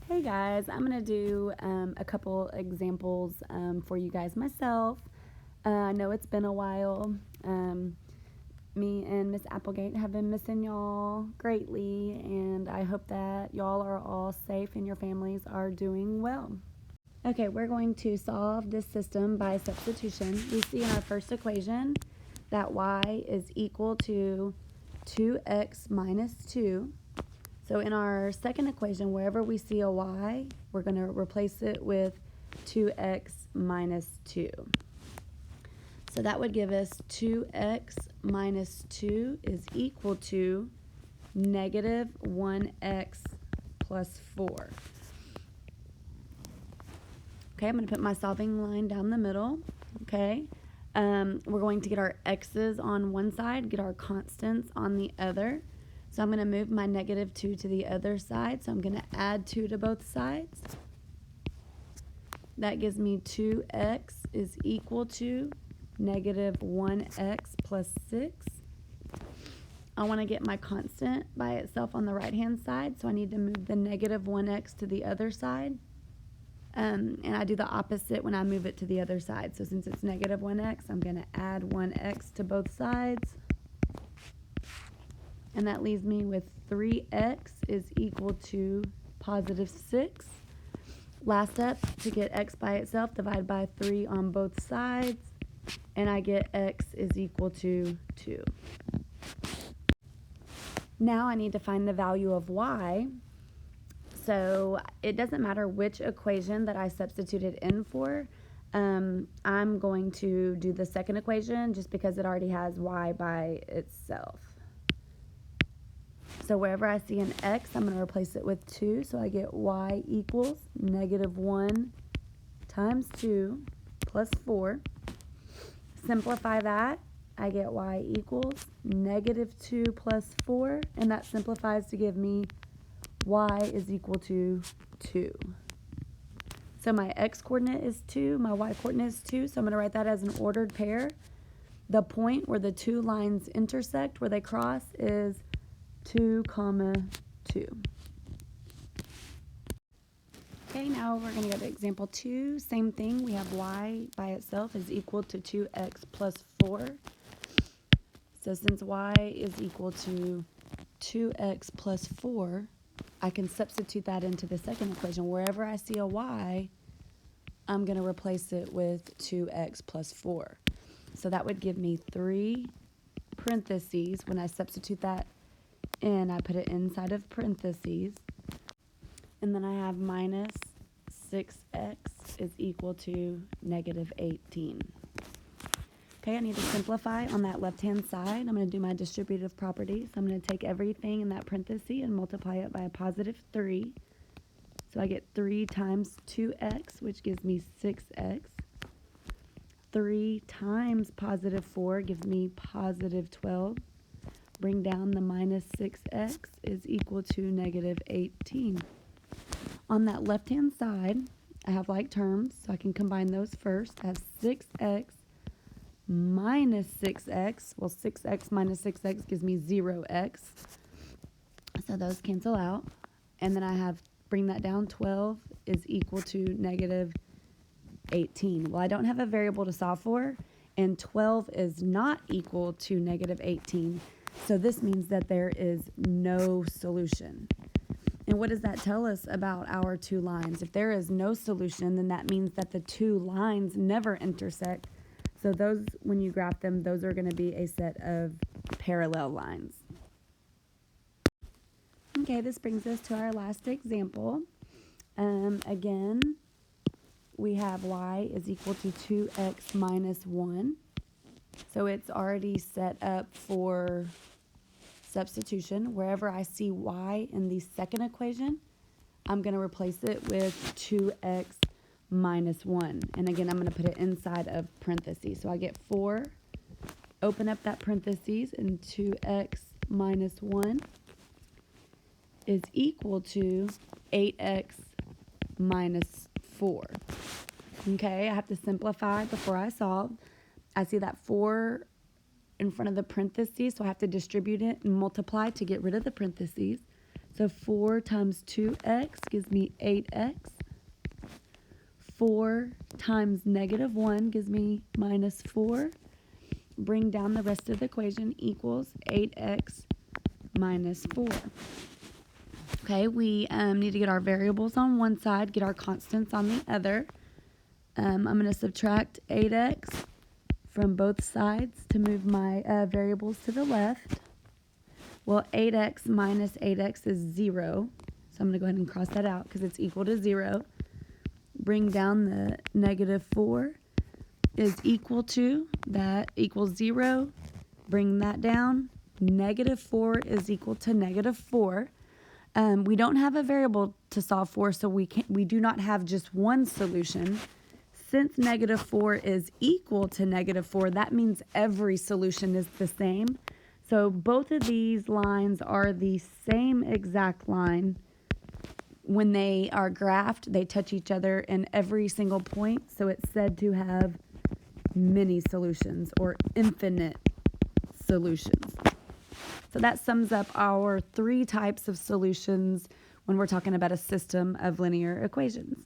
Hey guys, I'm going to do a couple examples for you guys myself. I know it's been a while. Me and Miss Applegate have been missing y'all greatly, and I hope that y'all are all safe and your families are doing well. Okay, we're going to solve this system by substitution. We see in our first equation that y is equal to 2x minus 2. So in our second equation, wherever we see a y, we're going to replace it with 2x minus 2. So that would give us 2x minus 2 is equal to negative 1x plus 4. Okay, I'm going to put my solving line down the middle. Okay, we're going to get our x's on one side, get our constants on the other. So I'm going to move my negative 2 to the other side. So I'm going to add 2 to both sides. That gives me 2x is equal to negative 1x plus 6. I want to get my constant by itself on the right-hand side. So I need to move the negative 1x to the other side. And I do the opposite when I move it to the other side. So since it's negative 1x, I'm going to add 1x to both sides. And that leaves me with 3x is equal to positive 6. Last step, to get x by itself, divide by 3 on both sides, and I get x is equal to 2. Now I need to find the value of y. So it doesn't matter which equation that I substituted in for. I'm going to do the second equation just because it already has y by itself. So wherever I see an x, I'm going to replace it with 2. So I get y equals negative 1 times 2 plus 4. Simplify that. I get y equals negative 2 plus 4. And that simplifies to give me y is equal to 2. So my x coordinate is 2. My y coordinate is 2. So I'm going to write that as an ordered pair. The point where the two lines intersect, where they cross, is 2, 2. Okay, now we're going to go to example 2. Same thing. We have y by itself is equal to 2x plus 4. So since y is equal to 2x plus 4, I can substitute that into the second equation. Wherever I see a y, I'm going to replace it with 2x plus 4. So that would give me 3 parentheses. When I substitute that in, I put it inside of parentheses. And then I have minus 6x is equal to negative 18. Okay, I need to simplify on that left-hand side. I'm going to do my distributive properties. I'm going to take everything in that parenthesis and multiply it by a positive 3. So I get 3 times 2x, which gives me 6x. 3 times positive 4 gives me positive 12. Bring down the minus 6x is equal to negative 18. On that left-hand side, I have like terms, so I can combine those first. I have 6x minus 6x. Well, 6x minus 6x gives me 0x. So those cancel out. And then I have, bring that down, 12 is equal to negative 18. Well, I don't have a variable to solve for, and 12 is not equal to negative 18. So this means that there is no solution. And what does that tell us about our two lines? If there is no solution, then that means that the two lines never intersect. So those, when you graph them, those are going to be a set of parallel lines. Okay, this brings us to our last example. Again, we have y is equal to 2x minus 1. So it's already set up for substitution. Wherever I see y in the second equation, I'm going to replace it with 2x minus 1. And again, I'm going to put it inside of parentheses. So I get 4, open up that parentheses, and 2x minus 1 is equal to 8x minus 4. Okay, I have to simplify before I solve. I see that 4 in front of the parentheses, so I have to distribute it and multiply to get rid of the parentheses. So 4 times 2x gives me 8x. 4 times negative 1 gives me minus 4. Bring down the rest of the equation equals 8x minus 4. Okay, we need to get our variables on one side, get our constants on the other. I'm going to subtract 8x from both sides to move my variables to the left. Well, 8x minus 8x is 0. So I'm going to go ahead and cross that out because it's equal to 0. Bring down the negative 4 is equal to, that equals 0. Bring that down. Negative 4 is equal to negative 4. We don't have a variable to solve for, so we do not have just one solution. Since negative 4 is equal to negative 4, that means every solution is the same. So both of these lines are the same exact line. When they are graphed, they touch each other in every single point, so it's said to have many solutions or infinite solutions. So that sums up our 3 types of solutions when we're talking about a system of linear equations.